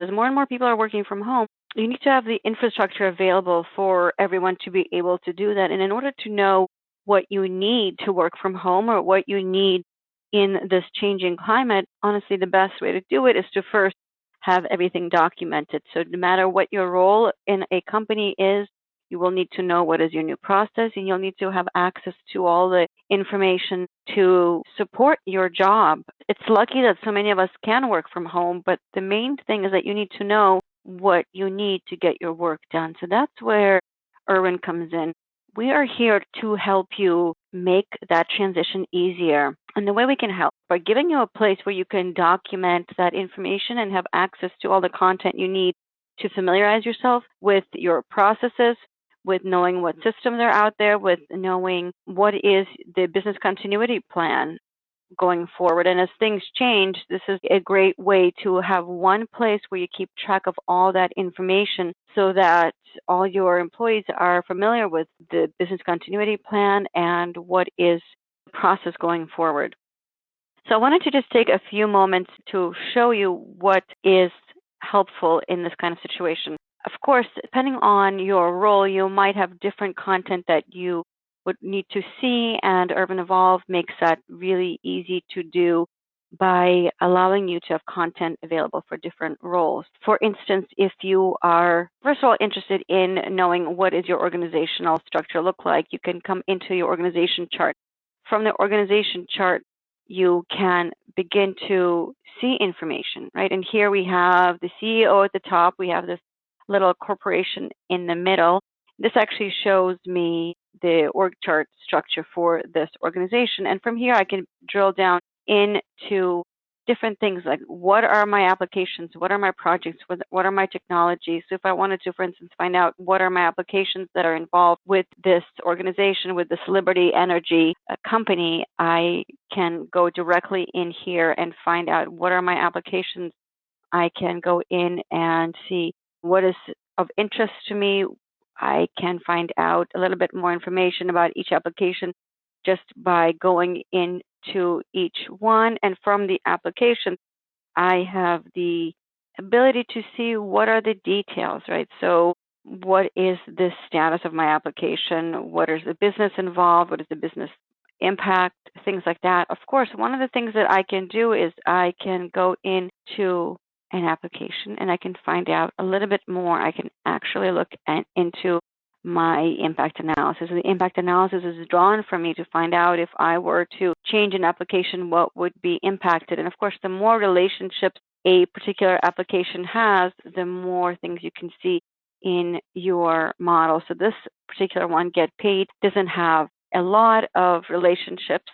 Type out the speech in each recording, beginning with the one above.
As more and more people are working from home, you need to have the infrastructure available for everyone to be able to do that. And in order to know what you need to work from home or what you need in this changing climate, honestly, the best way to do it is to first have everything documented. So no matter what your role in a company is, you will need to know what is your new process, and you'll need to have access to all the information to support your job. It's lucky that so many of us can work from home, but the main thing is that you need to know what you need to get your work done. So that's where Erwin comes in. We are here to help you make that transition easier. And the way we can help by giving you a place where you can document that information and have access to all the content you need to familiarize yourself with your processes, with knowing what systems are out there, with knowing what is the business continuity plan going forward. And as things change, this is a great way to have one place where you keep track of all that information so that all your employees are familiar with the business continuity plan and what is the process going forward. So I wanted to just take a few moments to show you what is helpful in this kind of situation. Of course, depending on your role, you might have different content that you would need to see, and Urban Evolve makes that really easy to do by allowing you to have content available for different roles. For instance, if you are, first of all, interested in knowing what is your organizational structure look like, you can come into your organization chart. From the organization chart, you can begin to see information, right? And here we have the CEO at the top. We have this little corporation in the middle. This actually shows me the org chart structure for this organization. And from here, I can drill down into different things like what are my applications, what are my projects, what are my technologies. So if I wanted to, for instance, find out what are my applications that are involved with this organization, with this Liberty Energy company, I can go directly in here and find out what are my applications. I can go in and see what is of interest to me. I can find out a little bit more information about each application just by going into each one. And from the application, I have the ability to see what are the details, right? So what is the status of my application? What is the business involved? What is the business impact? Things like that. Of course, one of the things that I can do is I can go into an application and I can find out a little bit more. I can actually look into my impact analysis. The impact analysis is drawn for me to find out if I were to change an application, what would be impacted. And of course, the more relationships a particular application has, the more things you can see in your model. So this particular one, Get Paid, doesn't have a lot of relationships.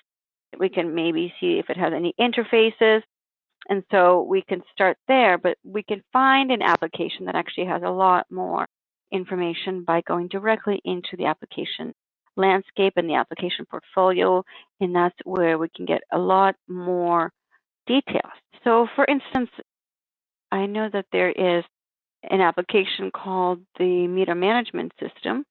We can maybe see if it has any interfaces. And so we can start there, but we can find an application that actually has a lot more information by going directly into the application landscape and the application portfolio, and that's where we can get a lot more details. So for instance, I know that there is an application called the Meter Management System,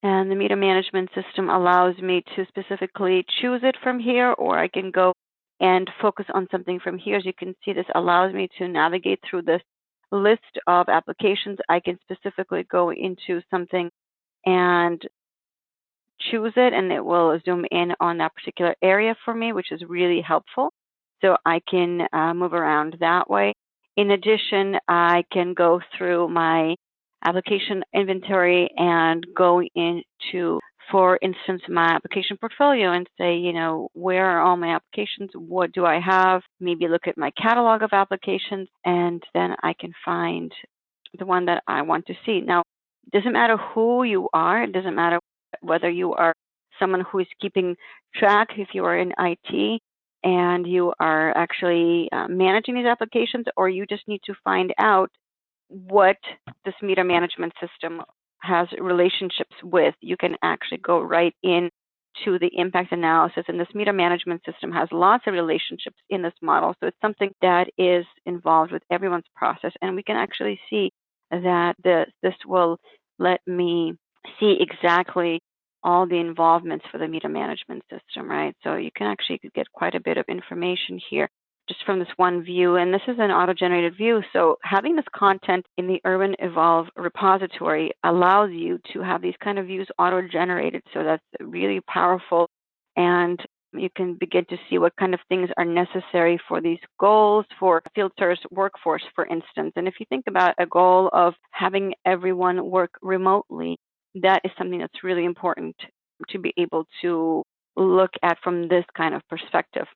and the Meter Management System allows me to specifically choose it from here, or I can go and focus on something from here. As you can see, this allows me to navigate through this list of applications. I can specifically go into something and choose it, and it will zoom in on that particular area for me, which is really helpful. So I can move around that way. In addition, I can go through my application inventory and go into, for instance, my application portfolio and say, where are all my applications? What do I have? Maybe look at my catalog of applications, and then I can find the one that I want to see. Now, it doesn't matter who you are. It doesn't matter whether you are someone who is keeping track, if you are in IT and you are actually managing these applications, or you just need to find out what this meter management system has relationships with. You can actually go right in to the impact analysis, and this meter management system has lots of relationships in this model. So it's something that is involved with everyone's process, and we can actually see that this will let me see exactly all the involvements for the meter management system, right? So you can actually get quite a bit of information here. just from this one view, and this is an auto-generated view. So having this content in the Erwin Evolve repository allows you to have these kind of views auto-generated. So that's really powerful, and you can begin to see what kind of things are necessary for these goals for field service workforce, for instance. And if you think about a goal of having everyone work remotely, that is something that's really important to be able to look at from this kind of perspective.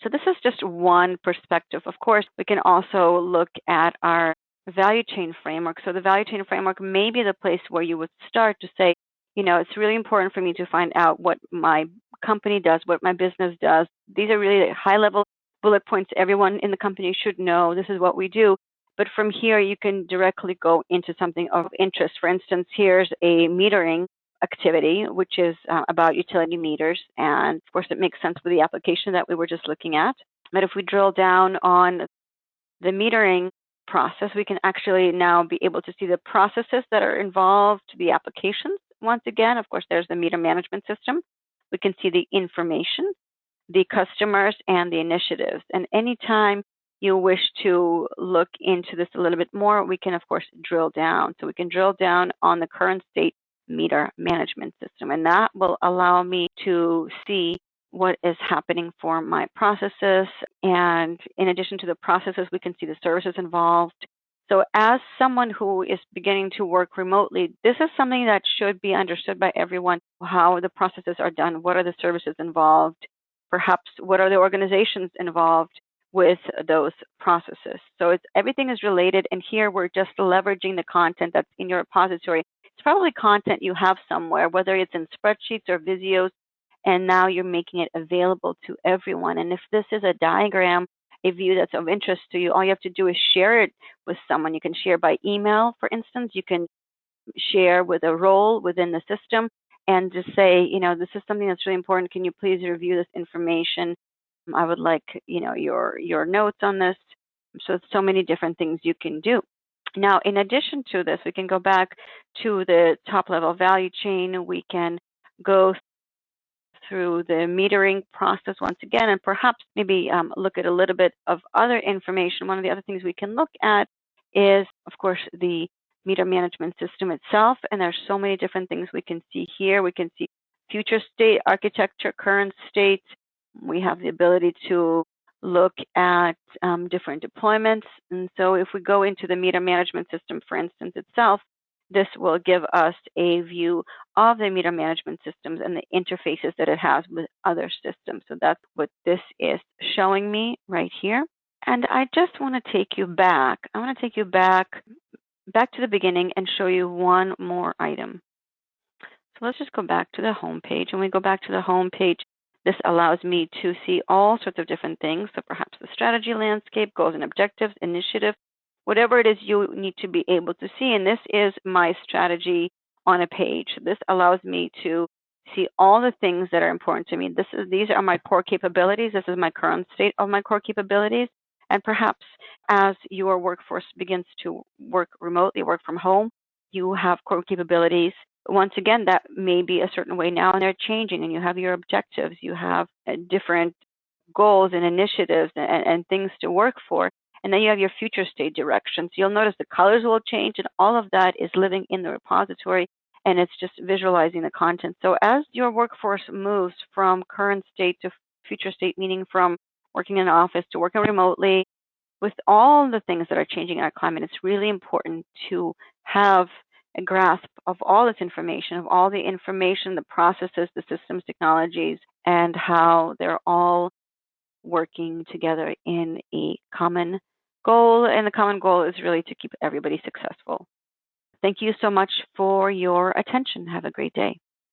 So this is just one perspective. Of course, we can also look at our value chain framework. So the value chain framework may be the place where you would start to say, it's really important for me to find out what my company does, what my business does. These are really high-level bullet points everyone in the company should know. This is what we do. But from here, you can directly go into something of interest. For instance, here's a metering activity, which is about utility meters. And of course, it makes sense with the application that we were just looking at. But if we drill down on the metering process, we can actually now be able to see the processes that are involved, the applications. Once again, of course, there's the meter management system. We can see the information, the customers, and the initiatives. And anytime you wish to look into this a little bit more, we can, of course, drill down. So we can drill down on the current state meter management system, and that will allow me to see what is happening for my processes. And in addition to the processes, we can see the services involved. So as someone who is beginning to work remotely, this is something that should be understood by everyone, how the processes are done, what are the services involved, perhaps what are the organizations involved with those processes. So everything is related, and here we're just leveraging the content that's in your repository. It's probably content you have somewhere, whether it's in spreadsheets or videos, and now you're making it available to everyone. And if this is a diagram, a view that's of interest to you, all you have to do is share it with someone. You can share by email, for instance. You can share with a role within the system and just say, this is something that's really important. Can you please review this information? I would like, your notes on this. So it's so many different things you can do. Now, in addition to this, we can go back to the top level value chain. We can go through the metering process once again, and perhaps maybe look at a little bit of other information. One of the other things we can look at is, of course, the meter management system itself, and there's so many different things we can see here. We can see future state architecture, current state. We have the ability to look at different deployments. And so if we go into the meter management system, for instance, itself, this will give us a view of the meter management systems and the interfaces that it has with other systems. So that's what this is showing me right here. And I just want to take you back. I want to take you back to the beginning and show you one more item. So let's just go back to the home page. When we go back to the home page, this allows me to see all sorts of different things. So perhaps the strategy landscape, goals and objectives, initiative, whatever it is you need to be able to see. And this is my strategy on a page. This allows me to see all the things that are important to me. These are my core capabilities. This is my current state of my core capabilities. And perhaps as your workforce begins to work remotely, work from home, you have core capabilities. Once again, that may be a certain way now, and they're changing, and you have your objectives. You have different goals and initiatives and things to work for. And then you have your future state directions. You'll notice the colors will change, and all of that is living in the repository, and it's just visualizing the content. So as your workforce moves from current state to future state, meaning from working in an office to working remotely, with all the things that are changing in our climate, it's really important to have a grasp of all this information, of all the information, the processes, the systems, technologies, and how they're all working together in a common goal. And the common goal is really to keep everybody successful. Thank you so much for your attention. Have a great day.